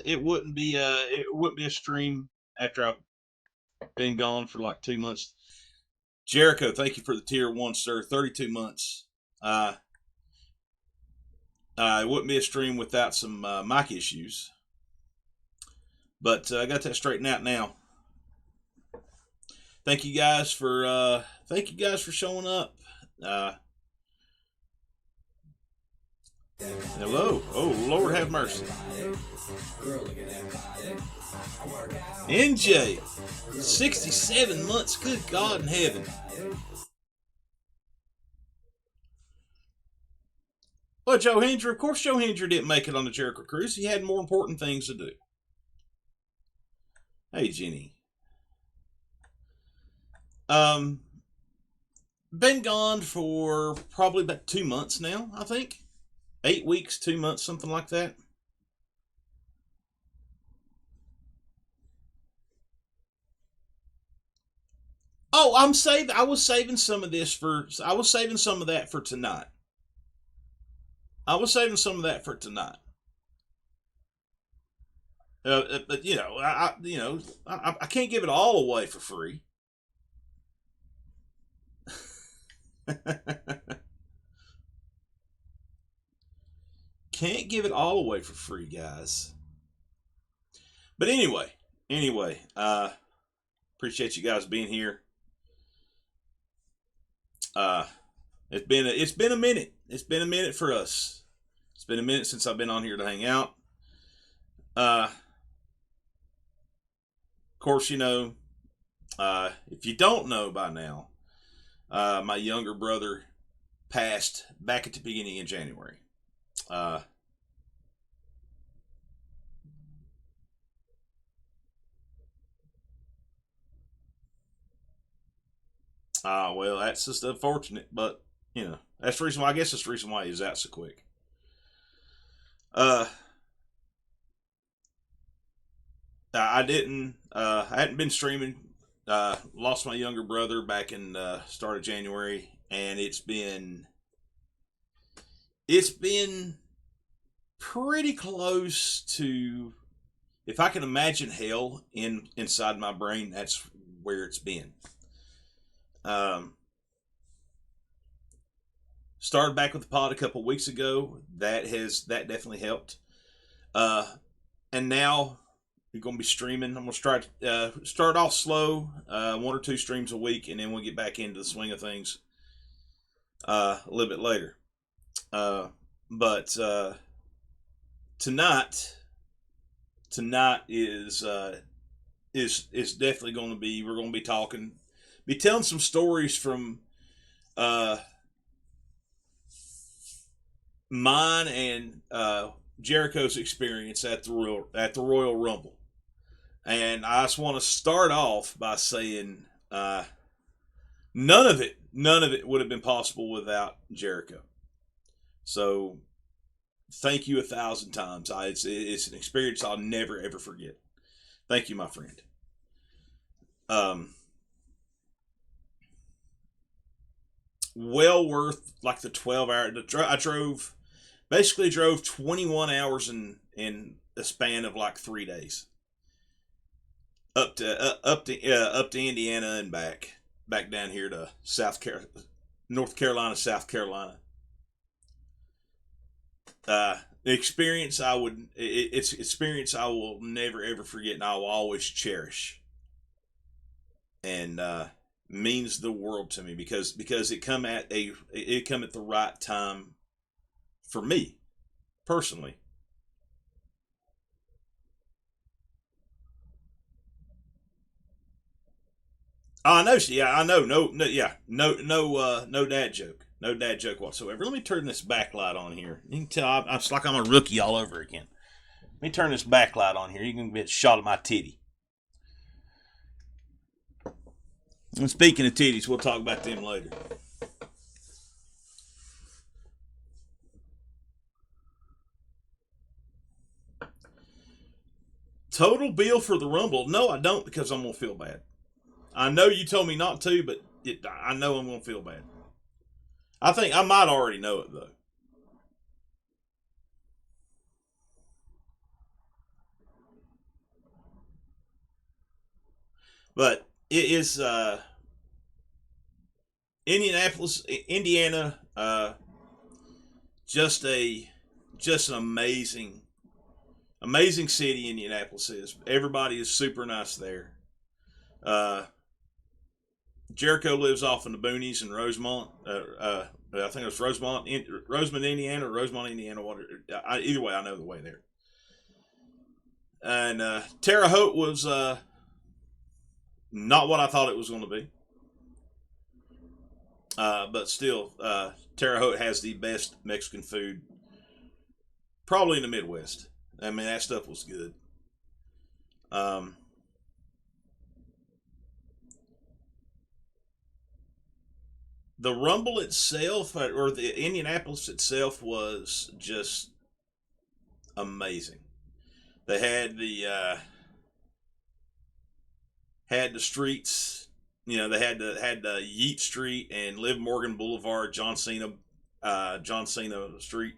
it wouldn't be a stream after I've been gone for like 2 months. Jericho, thank you for the tier one, sir. 32 months. Uh, it wouldn't be a stream without some mic issues, but I got that straightened out now. Thank you guys for showing up. Uh, Hello. Oh, Lord have mercy. NJ, 67 months. Good God in heaven. Well, Joe Hendry, of course Joe Hendry didn't make it on the Jericho Cruise. He had more important things to do. Hey, Jenny. Been gone for probably about 2 months now, I think. 8 weeks, 2 months, something like that. Oh, I was saving some of this for. I was saving some of that for tonight. I was saving some of that for tonight. But I can't give it all away for free. Can't give it all away for free, guys. But anyway, appreciate you guys being here. It's been a minute. It's been a minute for us. It's been a minute since I've been on here to hang out. Of course, if you don't know by now, my younger brother passed back at the beginning of January. Uh, well, that's just unfortunate, but that's the reason why. I guess that's the reason why he's out so quick. Uh, I didn't. I hadn't been streaming. Lost my younger brother back in start of January, and it's been pretty close to. If I can imagine hell inside my brain, that's where it's been. Um, Started back with the pod a couple weeks ago. That definitely helped. Uh, and now we're gonna be streaming. I'm gonna start off slow, one or two streams a week, and then we'll get back into the swing of things a little bit later. But tonight, tonight is definitely going to be. We're going to be telling some stories from uh, mine and Jericho's experience at the Royal Rumble. And I just want to start off by saying none of it would have been possible without Jericho. So thank you 1,000 times. It's an experience I'll never ever forget. Thank you, my friend. Um, well worth like the 12 hour. I drove 21 hours in a span of like 3 days up to Indiana and back down here to North Carolina, South Carolina. Experience it's experience I will never ever forget, and I will always cherish, and means the world to me because it come at the right time for me personally. I know. Yeah, I know. No, no, yeah, no dad joke. No dad joke whatsoever. Let me turn this backlight on here. You can tell it's like I'm a rookie all over again. Let me turn this backlight on here. You can get a shot of my titty. And speaking of titties, we'll talk about them later. Total bill for the Rumble? No, I don't, because I'm gonna feel bad. I know you told me not to, but I know I'm gonna feel bad. I think I might already know it though. But it is Indianapolis, Indiana. Just a just an amazing city. Indianapolis is. Everybody is super nice there. Uh, Jericho lives off in the boonies in Rosemont. I think it's Rosemont, Indiana, or Rosemont, Indiana. Either way, I know the way there. And Terre Haute was not what I thought it was going to be. But still, Terre Haute has the best Mexican food, probably in the Midwest. I mean, that stuff was good. Um, the Rumble itself, or the Indianapolis itself, was just amazing. They had the streets. You know, they had Yeat Street and Liv Morgan Boulevard, John Cena Street.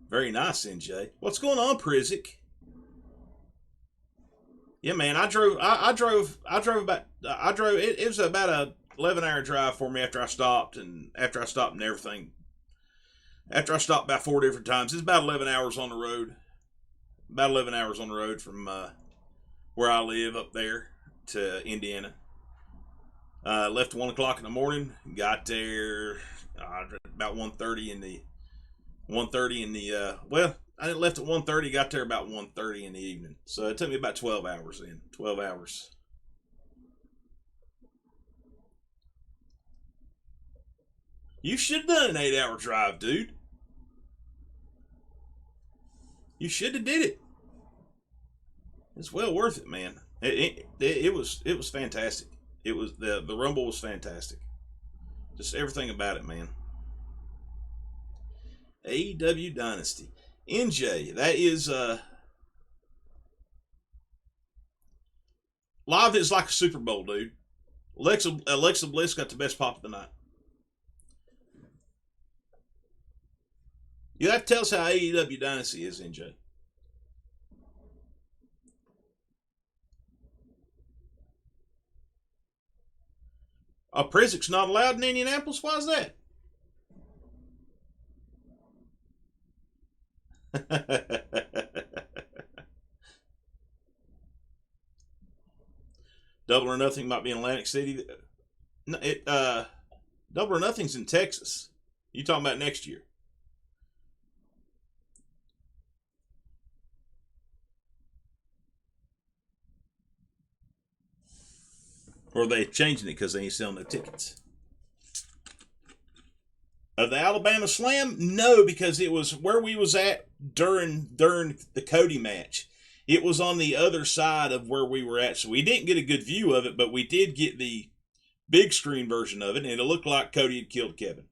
Very nice, NJ. What's going on, Prizik? Yeah, man. I drove about. I drove. It was about a 11-hour drive for me after I stopped and everything. After I stopped about 4 different times, it's about 11 hours on the road. About 11 hours on the road from where I live up there to Indiana. Left at 1 o'clock in the morning. Got there about 1:30 in the 1:30 in the well. I left at 1:30. Got there about 1:30 in the evening. So it took me about 12 hours. 12 hours. You should have done an 8-hour drive, dude. You should have did it. It's well worth it, man. It was fantastic. It was the Rumble was fantastic. Just everything about it, man. AEW Dynasty. NJ, that is live is like a Super Bowl, dude. Alexa Bliss got the best pop of the night. You have to tell us how AEW Dynasty is, NJ. Prizik's not allowed in Indianapolis? Why is that? Double or Nothing might be in Atlantic City. Double or Nothing's in Texas. You talking about next year? Or are they changing it because they ain't selling no tickets? Of the Alabama Slam? No, because it was where we was at during the Cody match. It was on the other side of where we were at, so we didn't get a good view of it, but we did get the big screen version of it, and it looked like Cody had killed Kevin.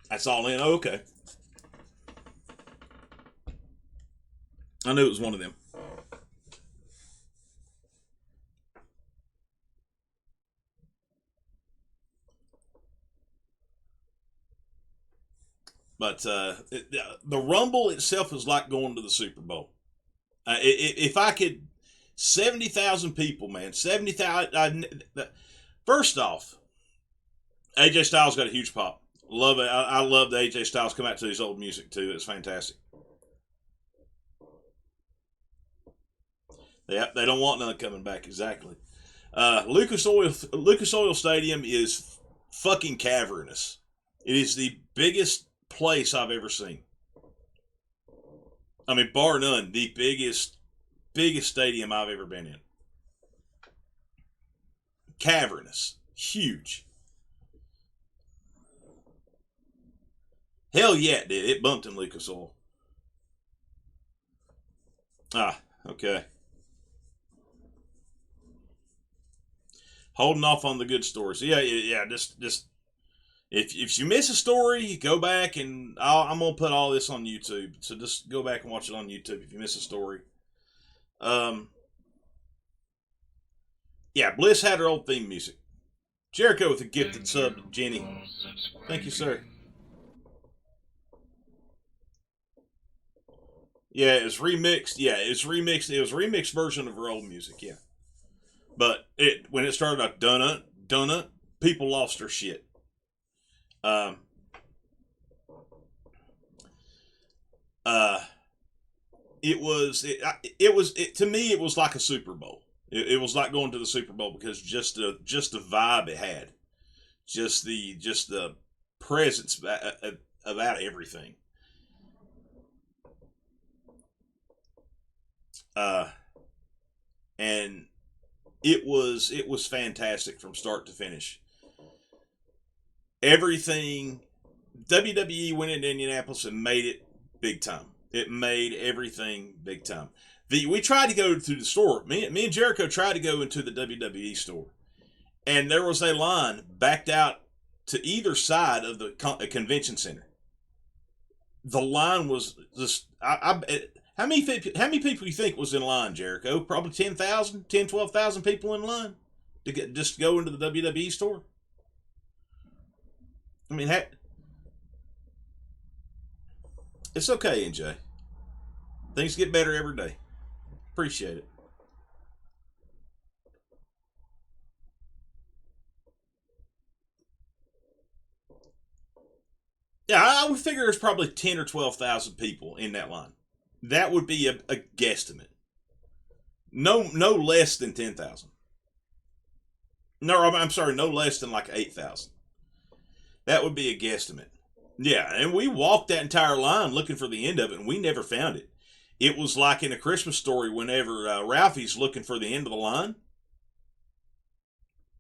That's all in. Oh, okay. I knew it was one of them. But the Rumble itself is like going to the Super Bowl. If I could, 70,000 people, man, 70,000. First off, AJ Styles got a huge pop. Love it. I love the AJ Styles come out to his old music too. It's fantastic. They don't want none coming back. Exactly. Lucas Oil Stadium is fucking cavernous. It is the biggest place I've ever seen. I mean, bar none, the biggest stadium I've ever been in. Cavernous, huge. Hell yeah, it did. It bumped in Lucas Oil. Ah, okay. Holding off on the good stories. Yeah. Just if you miss a story, go back and I'm gonna put all this on YouTube. So just go back and watch it on YouTube if you miss a story. Yeah, Bliss had her old theme music. Jericho with a gifted sub to Jenny. Thank you, sir. Yeah, it was remixed. Yeah, it's remixed. It was a remixed version of her old music. Yeah, but it when it started out dunna dunna, people lost their shit. Um, uh, it to me it was like a Super Bowl. It was like going to the Super Bowl because just the vibe it had, just the presence about everything. Uh, and it was fantastic from start to finish. Everything WWE went into Indianapolis and made it big time. It made everything big time. We tried to go to the store. Me and Jericho tried to go into the WWE store, and there was a line backed out to either side of the convention center. The line was just how many people you think was in line, Jericho? Probably 10,000, 12,000 people in line to get just to go into the WWE store. I mean, it's okay, NJ. Things get better every day. Appreciate it. Yeah, I would figure there's probably 10 or 12,000 people in that line. That would be a guesstimate. No less than 10,000. No, I'm sorry, no less than like 8,000. That would be a guesstimate. Yeah, and we walked that entire line looking for the end of it, and we never found it. It was like in a Christmas story whenever Ralphie's looking for the end of the line,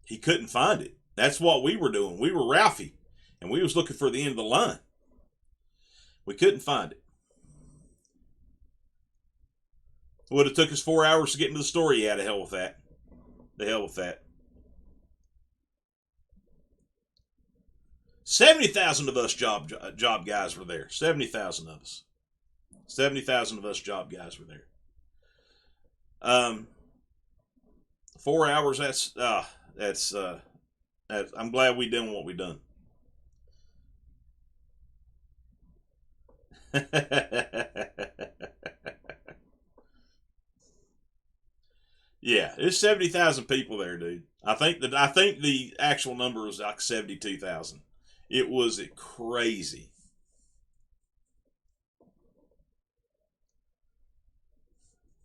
he couldn't find it. That's what we were doing. We were Ralphie, and we was looking for the end of the line. We couldn't find it. Would have took us 4 hours to get into the store. Yeah, to hell with that. The hell with that. 70,000 of us job guys were there. 70,000 of us. 70,000 of us job guys were there. Um, 4 hours. I'm glad we done what we done. Yeah, there's 70,000 people there, dude. I think the actual number was like 72,000. It was crazy.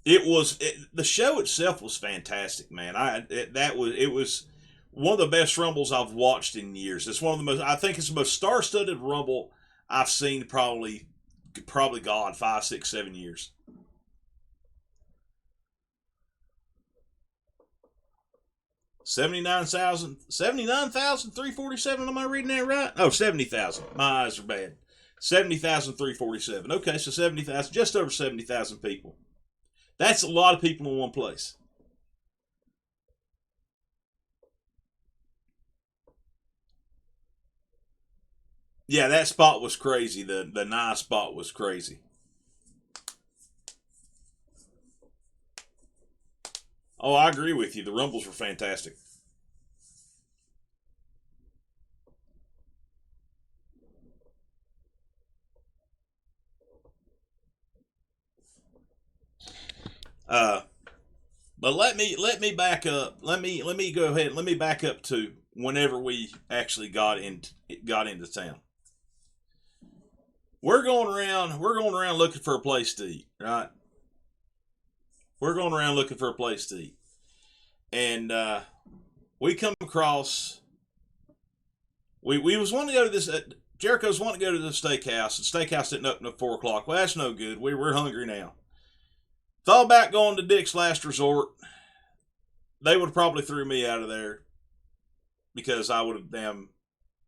The show itself was fantastic, man. It was one of the best rumbles I've watched in years. It's one of the most I think it's the most star-studded rumble I've seen probably God 5, 6, 7 years. 79,347. Am I reading that right? Oh, 70,000. My eyes are bad. 70,347. Okay, so 70,000, just over 70,000 people. That's a lot of people in one place. Yeah, that spot was crazy. The nice spot was crazy. Oh, I agree with you. The rumbles were fantastic. Uh, but let me back up. Let me go ahead. Let me back up to whenever we actually got into town. We're going around looking for a place to eat, right? We're going around looking for a place to eat, and we come across. We was wanting to go to this. Jericho's wanting to go to the steakhouse. The steakhouse didn't open at 4 o'clock. Well, that's no good. We're hungry now. Thought about going to Dick's Last Resort. They would have probably threw me out of there because I would have damn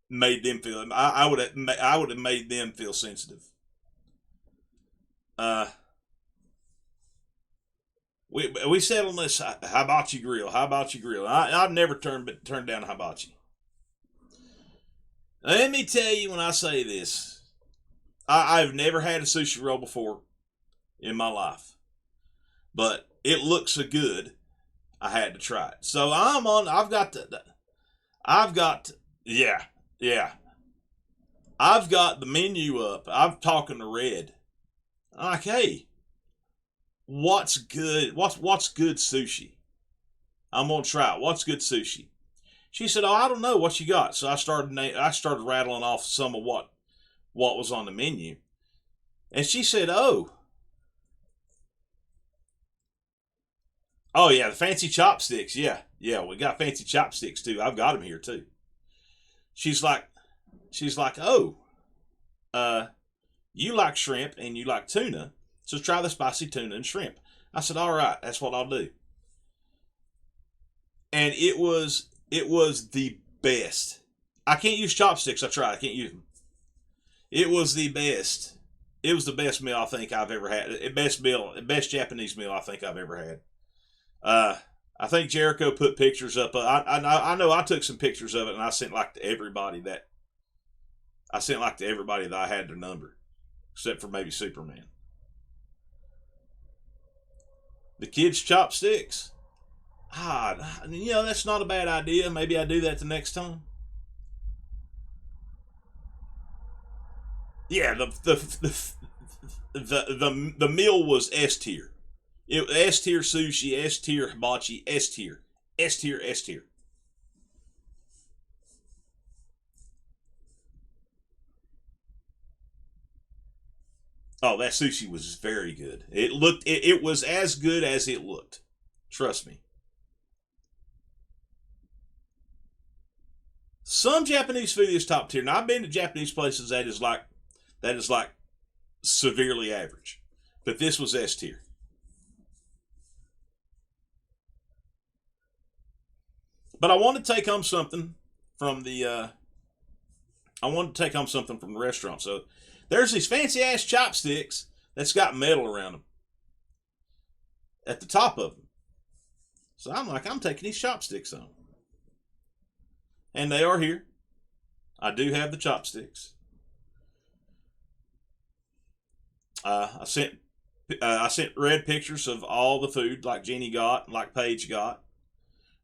made them feel. I would have made them feel sensitive. Uh, we said on this hibachi grill. Hibachi grill. I've never turned down a hibachi. Let me tell you when I say this, I've never had a sushi roll before in my life, but it looked so good, I had to try it. So I've got, yeah, yeah. I've got the menu up. I'm talking to Red. I'm like, hey, what's good? What's good sushi? I'm gonna try it. What's good sushi? She said, "Oh, I don't know what you got." So I started rattling off some of what was on the menu, and she said, oh yeah, the fancy chopsticks. Yeah, yeah, we got fancy chopsticks too. I've got them here too." She's like, "Oh, uh, you like shrimp and you like tuna, so try the spicy tuna and shrimp." I said, "All right, that's what I'll do." And it was the best. I can't use chopsticks. I tried. I can't use them. It was the best. It was the best meal I think I've ever had. Best Japanese meal I think I've ever had. Uh, I think Jericho put pictures up. I know I took some pictures of it, and I sent like to everybody that I had their number, except for maybe Superman. The kids' chopsticks. That's not a bad idea. Maybe I do that the next time. Yeah, the meal was S tier. It S tier sushi, S tier hibachi, S tier, S tier, S tier. Oh, that sushi was very good. It was as good as it looked. Trust me. Some Japanese food is top tier. Now I've been to Japanese places that is like severely average, but this was S tier. But from the I wanted to take home something from the restaurant. So there's these fancy ass chopsticks that's got metal around them at the top of them. So I'm like, I'm taking these chopsticks home, and they are here. I do have the chopsticks. I sent Red pictures of all the food like Jeannie got, like Paige got.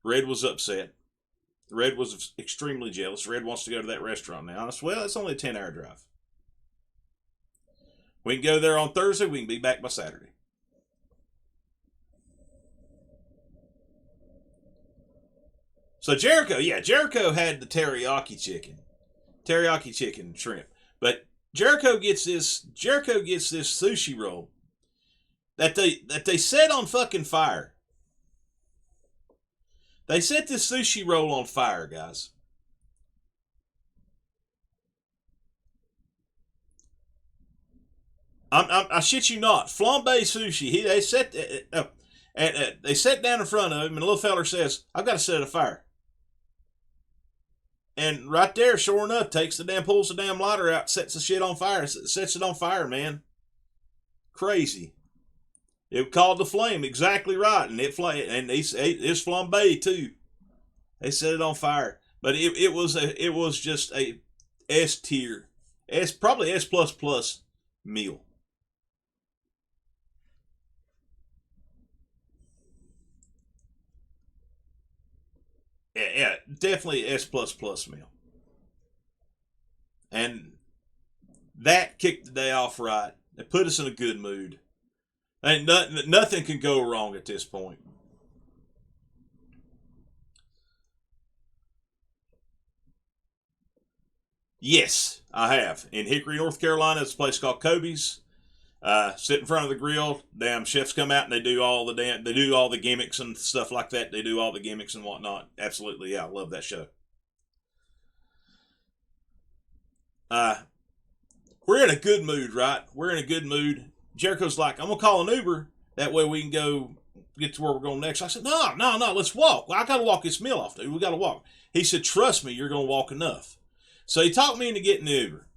Red was upset. Red was extremely jealous. Red wants to go to that restaurant now. I said, well, it's only a 10-hour drive. We can go there on Thursday. We can be back by Saturday. So Jericho, yeah, Jericho had the teriyaki chicken shrimp. But Jericho gets this sushi roll that they set on fucking fire. They set this sushi roll on fire, guys. I shit you not. Flambe sushi. They sat down in front of him, and the little feller says, "I've got to set a fire." And right there, sure enough, pulls the damn lighter out, sets the shit on fire, sets it on fire, man. Crazy. It called the flame exactly right, and it's flambe too. They set it on fire, but it was just a S tier, probably S plus plus meal. Yeah, yeah, definitely S plus plus meal, and that kicked the day off right. It put us in a good mood. Ain't nothing can go wrong at this point. Yes, I have. In Hickory, North Carolina, it's a place called Kobe's. Sit in front of the grill. Damn chefs come out and they do all the gimmicks and stuff like that. They do all the gimmicks and whatnot. Absolutely, yeah, I love that show. Uh, we're in a good mood, right? We're in a good mood. Jericho's like, I'm gonna call an Uber. That way we can go get to where we're going next. I said, no, no, no, let's walk. Well, I gotta walk this meal off, dude. We gotta walk. He said, trust me, you're gonna walk enough. So he talked me into getting the Uber.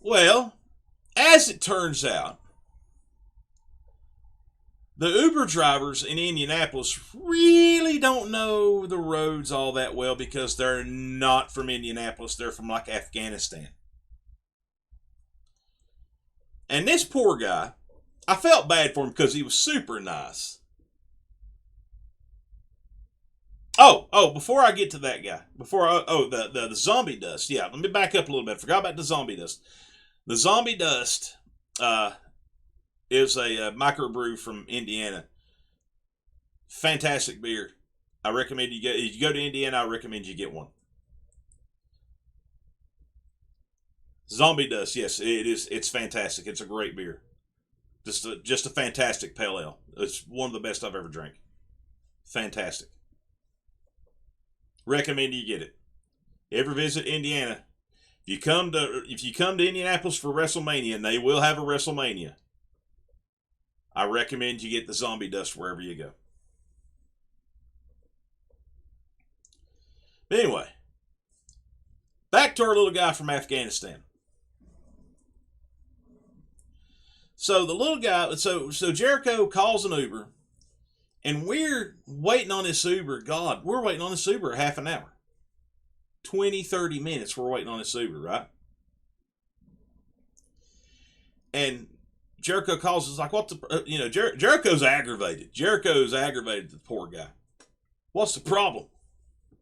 Well, as it turns out, the Uber drivers in Indianapolis really don't know the roads all that well because they're not from Indianapolis. They're from like Afghanistan. And this poor guy, I felt bad for him because he was super nice. Before I get to that guy, the zombie dust. Yeah, let me back up a little bit. Forgot about the zombie dust. The zombie dust is a microbrew from Indiana. Fantastic beer. I recommend you get. If you go to Indiana, I recommend you get one. Zombie dust. Yes, it is. It's fantastic. It's a great beer. Just a fantastic pale ale. It's one of the best I've ever drank. Fantastic. Recommend you get it. Ever visit Indiana? If you come to Indianapolis for WrestleMania, and they will have a WrestleMania, I recommend you get the zombie dust wherever you go. But anyway, back to our little guy from Afghanistan. So the little guy, so Jericho calls an Uber, and we're waiting on this Uber. God, we're waiting on this Uber half an hour. 20, 30 minutes we're waiting on this Uber, right? And Jericho calls us like, what the, Jericho's aggravated. Jericho's aggravated, the poor guy. What's the problem?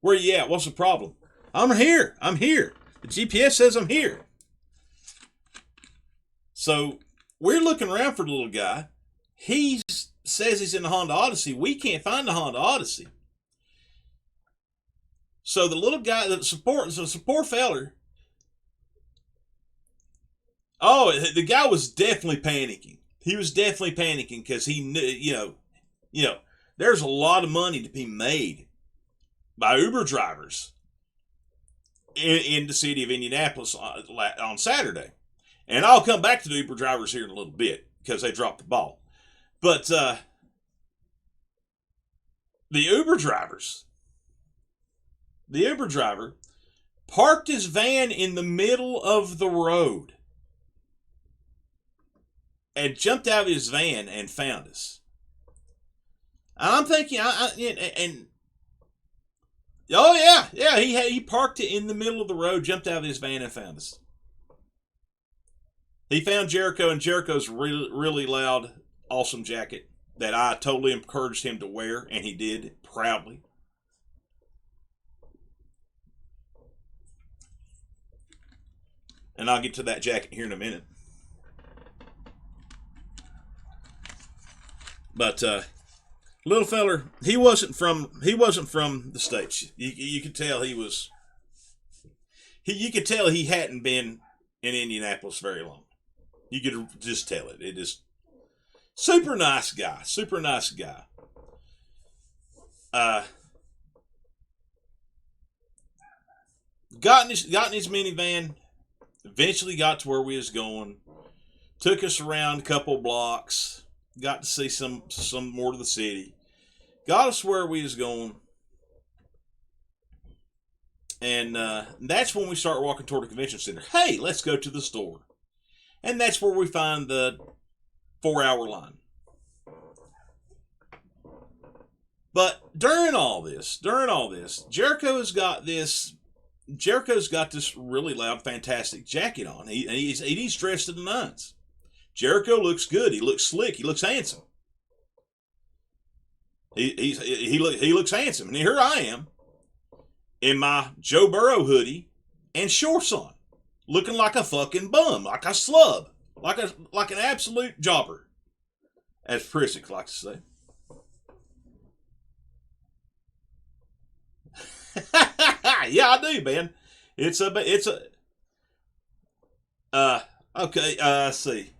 Where you at? What's the problem? I'm here. The GPS says I'm here. So we're looking around for the little guy. He says he's in the Honda Odyssey. We can't find the Honda Odyssey. So the little guy, the support feller. Oh, the guy was definitely panicking. He was definitely panicking because he knew, there's a lot of money to be made by Uber drivers in the city of Indianapolis on Saturday. And I'll come back to the Uber drivers here in a little bit because they dropped the ball. But the Uber driver parked his van in the middle of the road and jumped out of his van and found us. I'm thinking, he parked it in the middle of the road, jumped out of his van and found us. He found Jericho and Jericho's really, really loud, awesome jacket that I totally encouraged him to wear, and he did proudly. And I'll get to that jacket here in a minute. But little feller, he wasn't from the States. You could tell he was. You could tell he hadn't been in Indianapolis very long. You could just tell it. It is super nice guy. Super nice guy. Got in his minivan. Eventually got to where we was going. Took us around a couple blocks. Got to see some more of the city. Got us where we was going. And that's when we start walking toward the convention center. Hey, let's go to the store. And that's where we find the 4-hour line. But during all this, Jericho's got this really loud, fantastic jacket on. He's dressed to the nines. Jericho looks good. He looks slick. He looks handsome. He looks handsome. And here I am in my Joe Burrow hoodie and shorts on, looking like a fucking bum, like a slub, like an absolute jobber, as Priscilla likes to say. Yeah, I do, man. Okay. Let's see.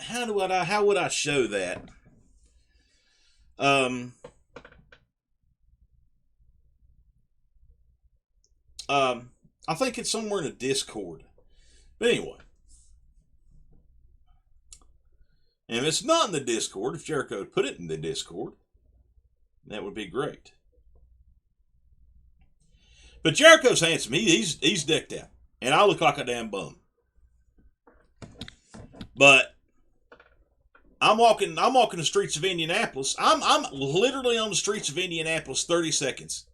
How would I show that? I think it's somewhere in the Discord. But anyway. And if it's not in the Discord, if Jericho would put it in the Discord, that would be great. But Jericho's handsome. He's decked out. And I look like a damn bum. But I'm walking the streets of Indianapolis. I'm literally on the streets of Indianapolis 30 seconds.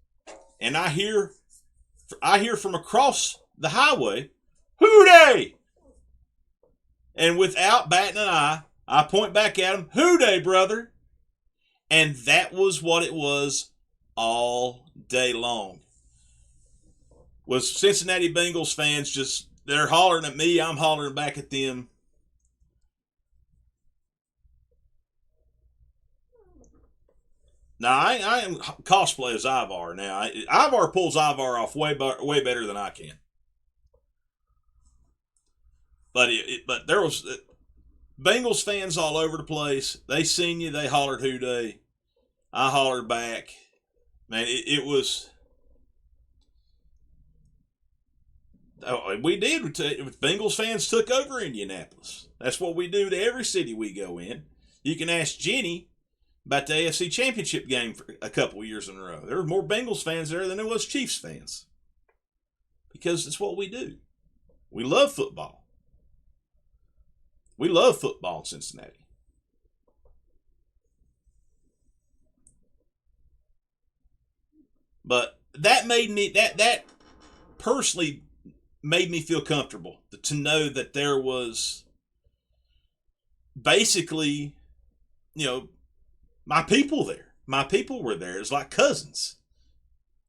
And I hear from across the highway, "Hooday!" And without batting an eye, I point back at him, "Who day, brother?" And that was what it was all day long. Was Cincinnati Bengals fans just, they're hollering at me, I'm hollering back at them. Now, I am cosplay as Ivar now. Ivar pulls Ivar off way better than I can. But there was Bengals fans all over the place. They seen you, they hollered "Who day?" I hollered back. Man, it was. Oh, we did. Bengals fans took over Indianapolis. That's what we do to every city we go in. You can ask Jenny about the AFC Championship game for a couple years in a row. There were more Bengals fans there than there was Chiefs fans. Because it's what we do. We love football. We love football in Cincinnati. But that made me, that personally made me feel comfortable to know that there was basically, my people there. My people were there. It's like cousins.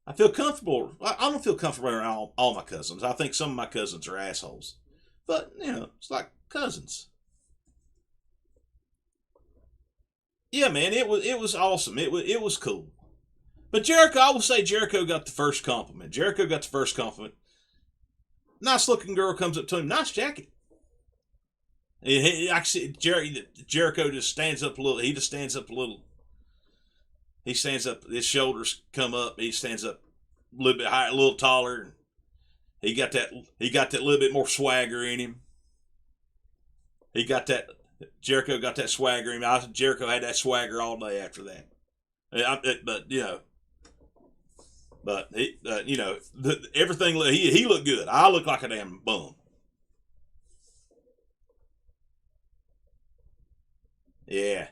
I feel comfortable. I don't feel comfortable around all my cousins. I think some of my cousins are assholes. But, it's like cousins. Yeah, man, it was awesome. It was cool. But Jericho, I will say Jericho got the first compliment. Nice looking girl comes up to him. Nice jacket. I see Jericho just stands up a little. He just stands up a little. He stands up. His shoulders come up. He stands up a little bit higher, a little taller. He got that. He got that little bit more swagger in him. He got that. Jericho got that swagger in him. Jericho had that swagger all day after that. But he, everything. He looked good. I look like a damn bum. Yeah.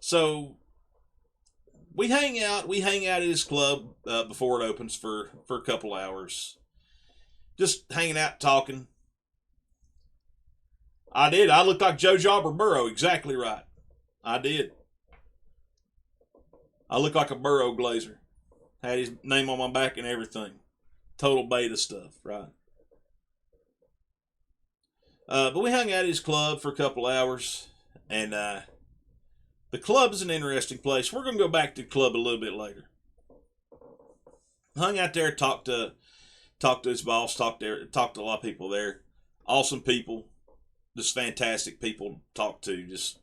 So we hang out. We hang out at his club before it opens for a couple hours. Just hanging out, talking. I did. I looked like Joe Jobber Burrow. Exactly right. I did. I looked like a Burrow Glazer. Had his name on my back and everything. Total beta stuff, right? But we hung out at his club for a couple hours, and the club is an interesting place. We're going to go back to the club a little bit later. Hung out there, talked to his boss, talked to a lot of people there. Awesome people, just fantastic people to talk to. Just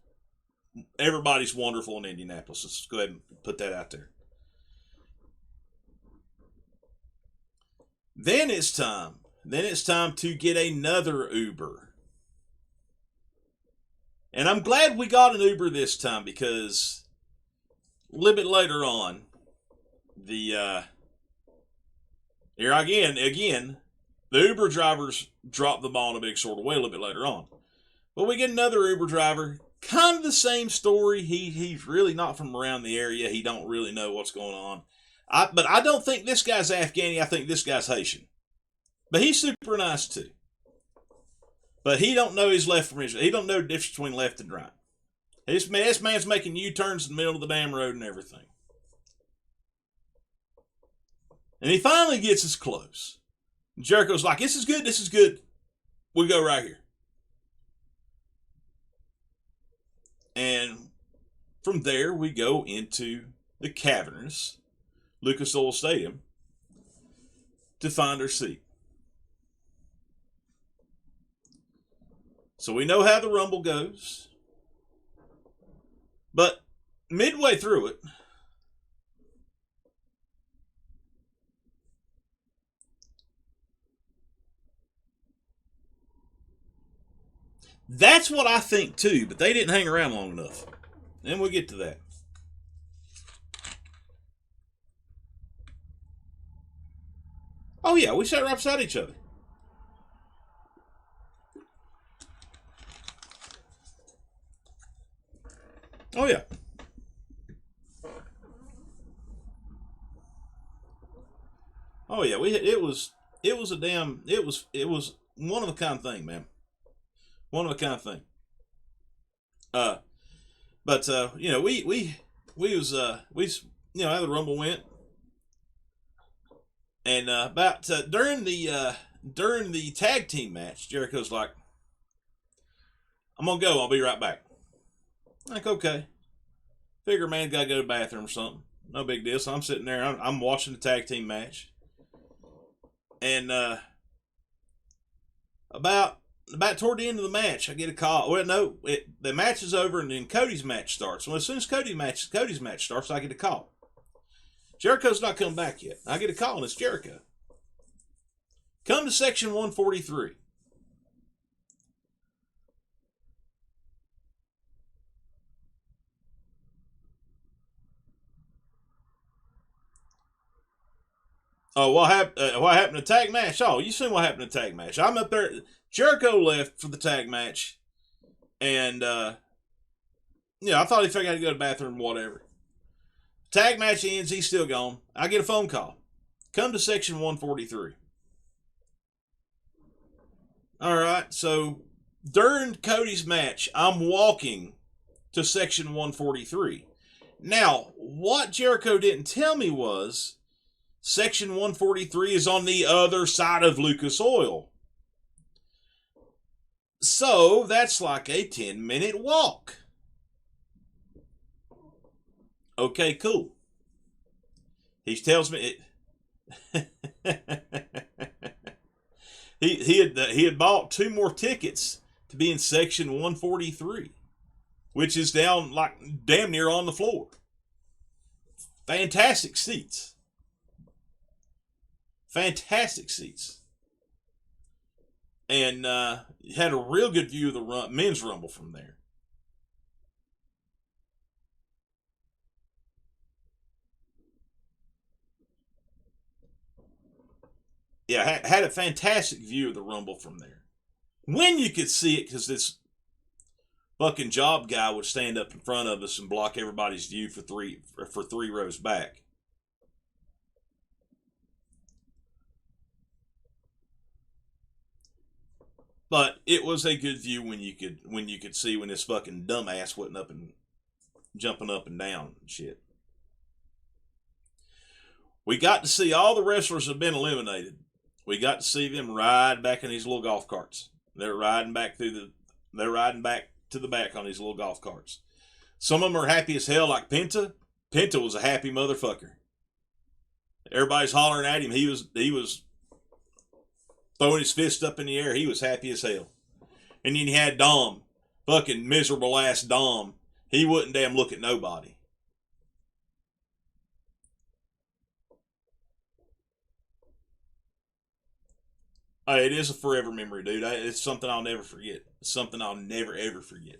everybody's wonderful in Indianapolis. Let's go ahead and put that out there. Then it's time. Then it's time to get another Uber. And I'm glad we got an Uber this time because a little bit later on, here again, the Uber drivers dropped the ball in a big sort of way a little bit later on. But we get another Uber driver, kind of the same story. He's really not from around the area. He don't really know what's going on. But I don't think this guy's Afghani. I think this guy's Haitian. But he's super nice too. But he don't know his left from his. He don't know the difference between left and right. This man's making U-turns in the middle of the damn road and everything. And he finally gets us close. Jericho's like, this is good. We'll go right here. And from there, we go into the cavernous Lucas Oil Stadium to find our seat. So we know how the Rumble goes. But midway through it, that's what I think too, but they didn't hang around long enough. And we'll get to that. Oh yeah, we sat right beside each other. Oh yeah. Oh yeah. It was one of a kind thing, man. One of a kind of thing. Uh, but how the Rumble went, and about during the tag team match, Jericho's like, "I'm gonna go. I'll be right back." Like, okay. Figure man gotta go to the bathroom or something. No big deal. So I'm sitting there. I'm watching the tag team match, and about toward the end of the match, I get a call. Well, no, the match is over, and then Cody's match starts. Well, as soon as Cody's match starts, I get a call. Jericho's not come back yet. I get a call, and it's Jericho. Come to section 143. Oh, what happened? What happened to tag match? Oh, you seen what happened to tag match? I'm up there. Jericho left for the tag match, and I thought he figured I had to go to the bathroom, whatever. Tag match ends. He's still gone. I get a phone call. Come to section 143. All right. So during Cody's match, I'm walking to section 143. Now, what Jericho didn't tell me was section 143 is on the other side of Lucas Oil. So that's like a 10-minute walk. Okay, cool. He tells me he had bought 2 more tickets to be in section 143, which is down like damn near on the floor. Fantastic seats. Fantastic seats. And had a real good view of the men's rumble from there. Yeah, had a fantastic view of the rumble from there. When you could see it, because this fucking job guy would stand up in front of us and block everybody's view for three rows back. But it was a good view when you could see when this fucking dumbass wasn't up and jumping up and down and shit. We got to see all the wrestlers have been eliminated. We got to see them ride back in these little golf carts. They're riding back to the back on these little golf carts. Some of them are happy as hell, like Penta. Penta was a happy motherfucker. Everybody's hollering at him. He was throwing his fist up in the air. He was happy as hell. And then you had Dom, fucking miserable ass Dom. He wouldn't damn look at nobody. It is a forever memory, dude. It's something I'll never forget. It's something I'll never ever forget.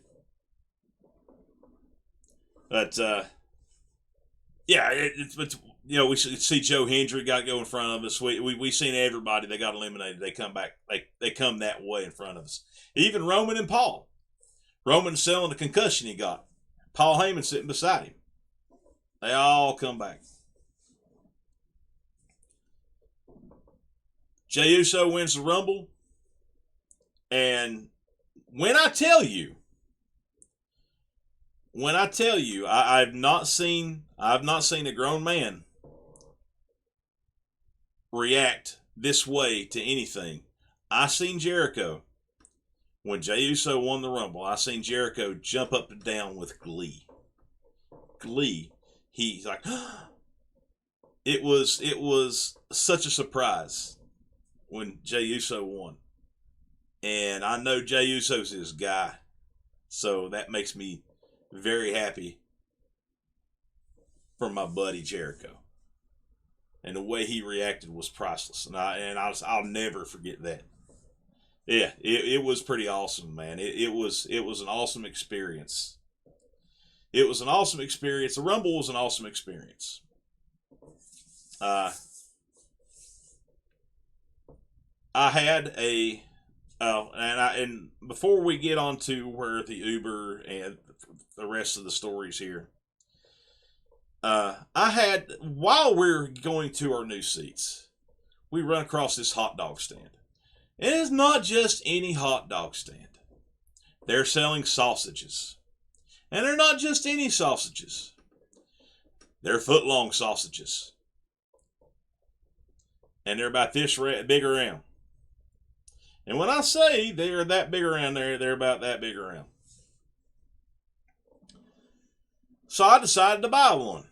But it's we see Joe Hendry got to go in front of us. We seen everybody that got eliminated. They come back. They come that way in front of us. Even Roman and Paul. Roman selling the concussion he got. Paul Heyman sitting beside him. They all come back. Jey Uso wins the Rumble. And when I tell you, I've not seen a grown man react this way to anything. I seen Jericho when Jey Uso won the Rumble. I seen Jericho jump up and down with glee. Glee. He's like, it was such a surprise when Jey Uso won. And I know Jey Uso's his guy. So that makes me very happy for my buddy Jericho. And the way he reacted was priceless. And I'll never forget that. Yeah, it was pretty awesome, man. It was an awesome experience. It was an awesome experience. The Rumble was an awesome experience. I had and before we get on to where the Uber and the rest of the stories here, I had, while we're going to our new seats, we run across this hot dog stand. And it's not just any hot dog stand. They're selling sausages. And they're not just any sausages. They're foot-long sausages. And they're about this big around. And when I say they're that big around, they're about that big around. So I decided to buy one.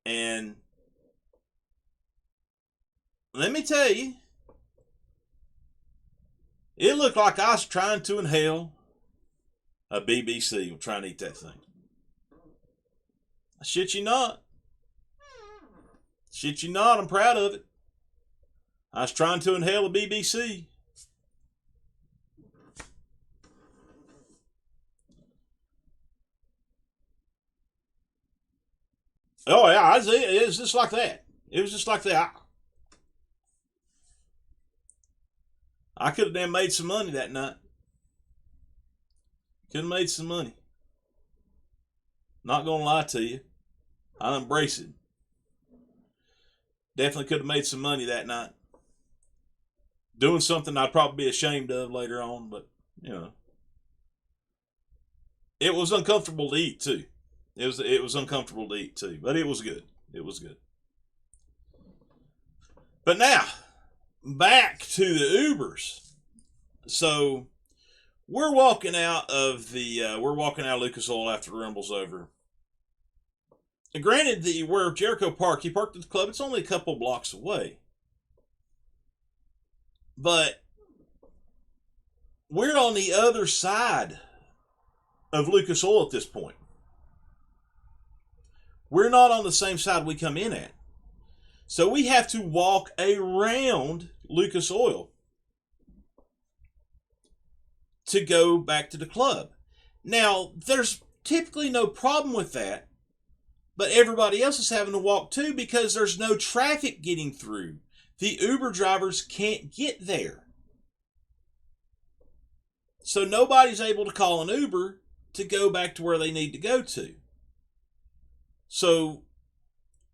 And let me tell you, it looked like I was trying to inhale a BBC trying to eat that thing. Shit you not. Shit you not, I'm proud of it. I was trying to inhale a BBC. Oh yeah, it was just like that. It was just like that. I could have damn made some money that night. Could have made some money. Not gonna lie to you. I embrace it. Definitely could have made some money that night. Doing something I'd probably be ashamed of later on, but, you know. It was uncomfortable to eat, too. It was uncomfortable to eat, too. But it was good. It was good. But now, back to the Ubers. So, we're walking out of Lucas Oil after the Rumble's over. And granted, where Jericho parked, he parked at the club. It's only a couple blocks away. But we're on the other side of Lucas Oil at this point. We're not on the same side we come in at. So we have to walk around Lucas Oil to go back to the club. Now, there's typically no problem with that, but everybody else is having to walk too because there's no traffic getting through. The Uber drivers can't get there. So nobody's able to call an Uber to go back to where they need to go to. So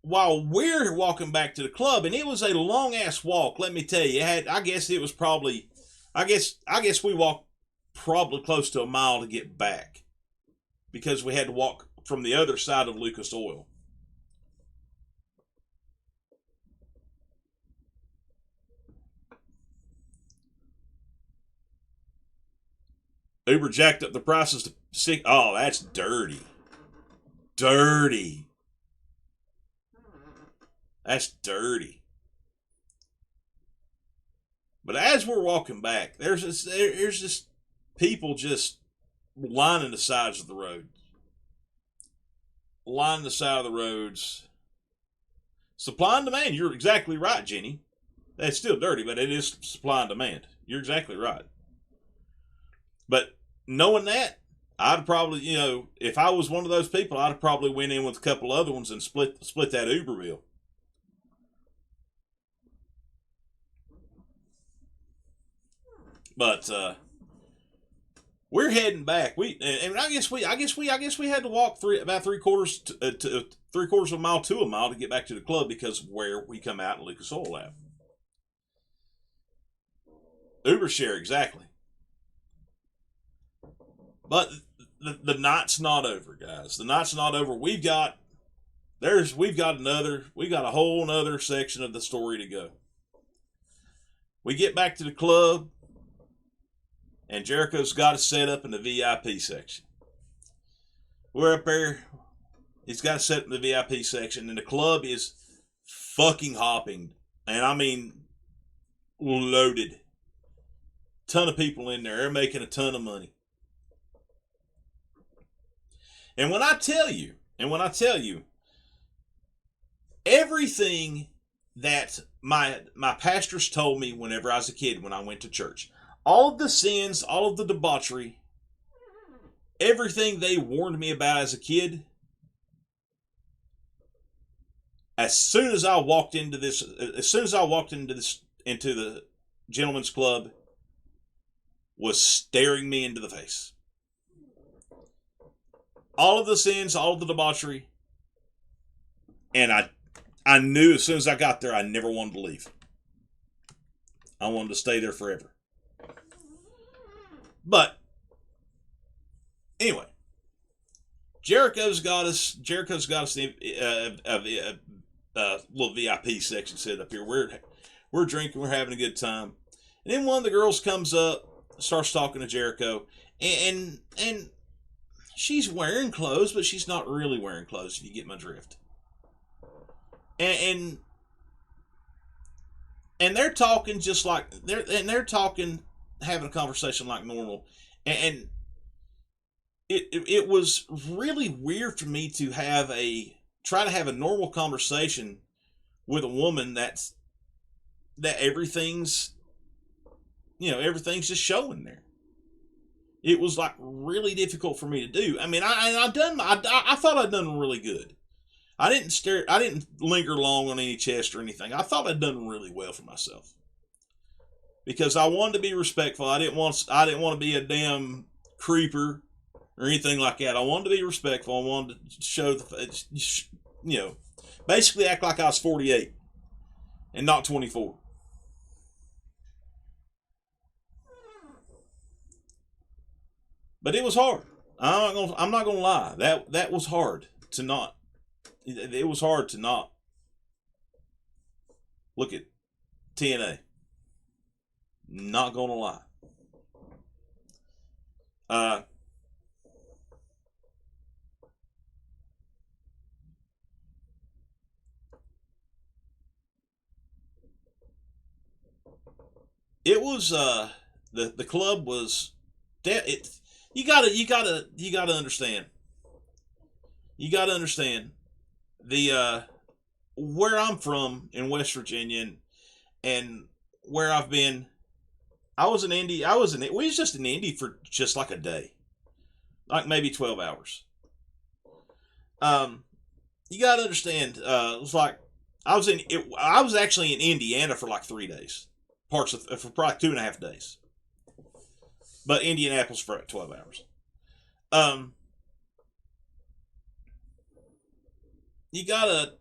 while we're walking back to the club, and it was a long ass walk, let me tell you, I guess we walked probably close to a mile to get back because we had to walk from the other side of Lucas Oil. Uber jacked up the prices to $6. Oh, that's dirty. Dirty. That's dirty. But as we're walking back, there's just people just lining the sides of the road. Lining the side of the roads. Supply and demand. You're exactly right, Jenny. That's still dirty, but it is supply and demand. You're exactly right. But knowing that, I'd probably, if I was one of those people, I'd have probably went in with a couple other ones and split that Uber bill. But we're heading back. I guess we had to walk about three quarters of a mile to a mile to get back to the club because of where we come out in Lucas Oil at. Uber share, exactly. But the night's not over, guys. The night's not over. We've got a whole nother section of the story to go. We get back to the club, and Jericho's got us set up in the VIP section. We're up there. He's got us set up in the VIP section, and the club is fucking hopping. And I mean, loaded. Ton of people in there. They're making a ton of money. And when I tell you, everything that my pastors told me whenever I was a kid, when I went to church, all of the sins, all of the debauchery, everything they warned me about as a kid, as soon as I walked into the gentleman's club, was staring me into the face. All of the sins, all of the debauchery. And I knew as soon as I got there, I never wanted to leave. I wanted to stay there forever. But anyway, Jericho's got us a little VIP section set up here. We're drinking, we're having a good time, and then one of the girls comes up, starts talking to Jericho, and she's wearing clothes, but she's not really wearing clothes. If you get my drift, and they're talking just like they're talking, having a conversation like normal, and it was really weird for me to try to have a normal conversation with a woman that everything's just showing there. It was like really difficult for me to do. I mean, I thought I'd done really good. I didn't linger long on any chest or anything. I thought I'd done really well for myself because I wanted to be respectful. I didn't want to be a damn creeper or anything like that. I wanted to be respectful. I wanted to show basically act like I was 48 and not 24. But it was hard. I'm not gonna lie. That was hard to not. It was hard to not look at TNA. Not gonna lie. It was the club was it. You gotta understand. You gotta understand the where I'm from in West Virginia and where I've been. I was in Indy. We was just in Indy for just like a day, like maybe 12 hours. You gotta understand. It was like I was actually in Indiana for like 3 days, for probably 2.5 days, but Indianapolis for 12 hours. Um, you gotta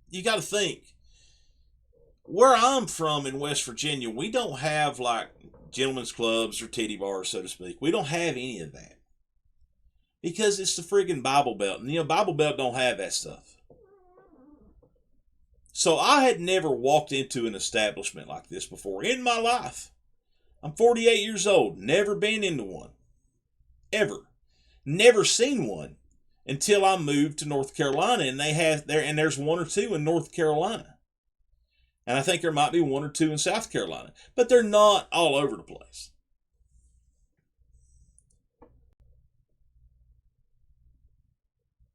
you gotta think where I'm from in West Virginia. We don't have like gentlemen's clubs or titty bars, so to speak. We don't have any of that because it's the friggin' Bible Belt, and Bible Belt don't have that stuff. So I had never walked into an establishment like this before in my life. I'm 48 years old, never been into one. Ever. Never seen one until I moved to North Carolina, and there's one or two in North Carolina. And I think there might be one or two in South Carolina. But they're not all over the place.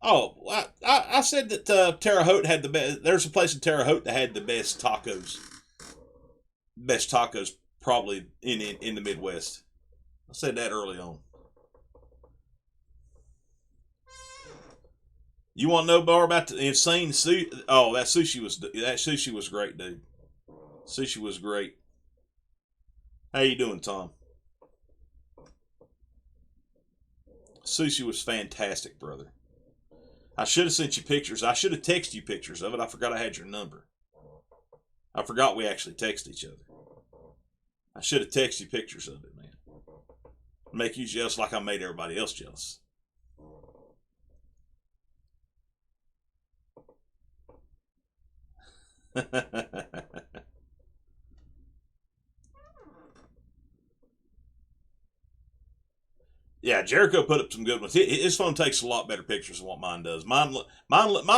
Oh, I said that Terre Haute had the best. There's a place in Terre Haute that had the best tacos. Best tacos probably in the Midwest. I said that early on. You want to know more about the insane sushi? Oh, that sushi was great, dude. Sushi was great. How you doing, Tom? Sushi was fantastic, brother. I should have sent you pictures. I should have texted you pictures of it. I forgot I had your number. I forgot we actually text each other. I should have texted you pictures of it, man. Make you jealous like I made everybody else jealous. Yeah, Jericho put up some good ones. His phone takes a lot better pictures than what mine does. My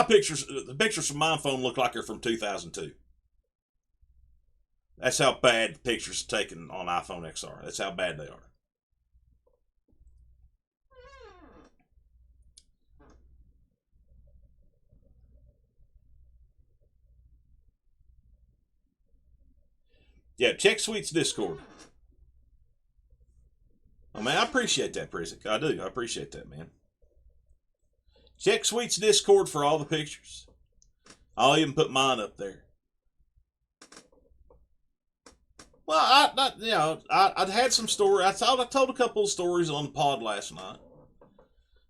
pictures, the pictures from my phone look like they're from 2002. That's how bad the pictures are taken on iPhone XR. That's how bad they are. Yeah, check Sweet's Discord. Oh man, I appreciate that, Prizik. I do. I appreciate that, man. Check Sweet's Discord for all the pictures. I'll even put mine up there. Well, I'd had some story. I told a couple of stories on the pod last night.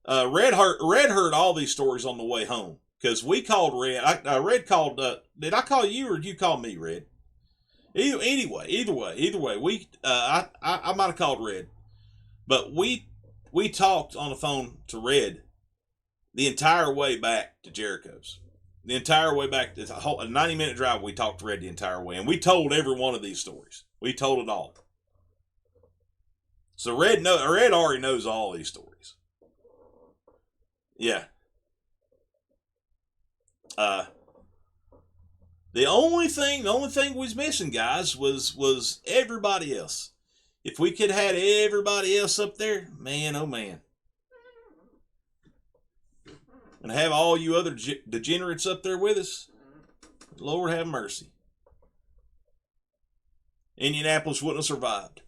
Red heard all these stories on the way home because we called Red. Red called. Did I call you or did you call me, Red? Either way, we I might have called Red. But we talked on the phone to Red the entire way back to Jericho's. The entire way back, it's a 90-minute drive. We talked to Red the entire way, and we told every one of these stories. We told it all. So Red already knows all these stories. Yeah. The only thing we was missing, guys, was everybody else. If we could have had everybody else up there, man, oh man. And have all you other degenerates up there with us, Lord have mercy. Indianapolis wouldn't have survived.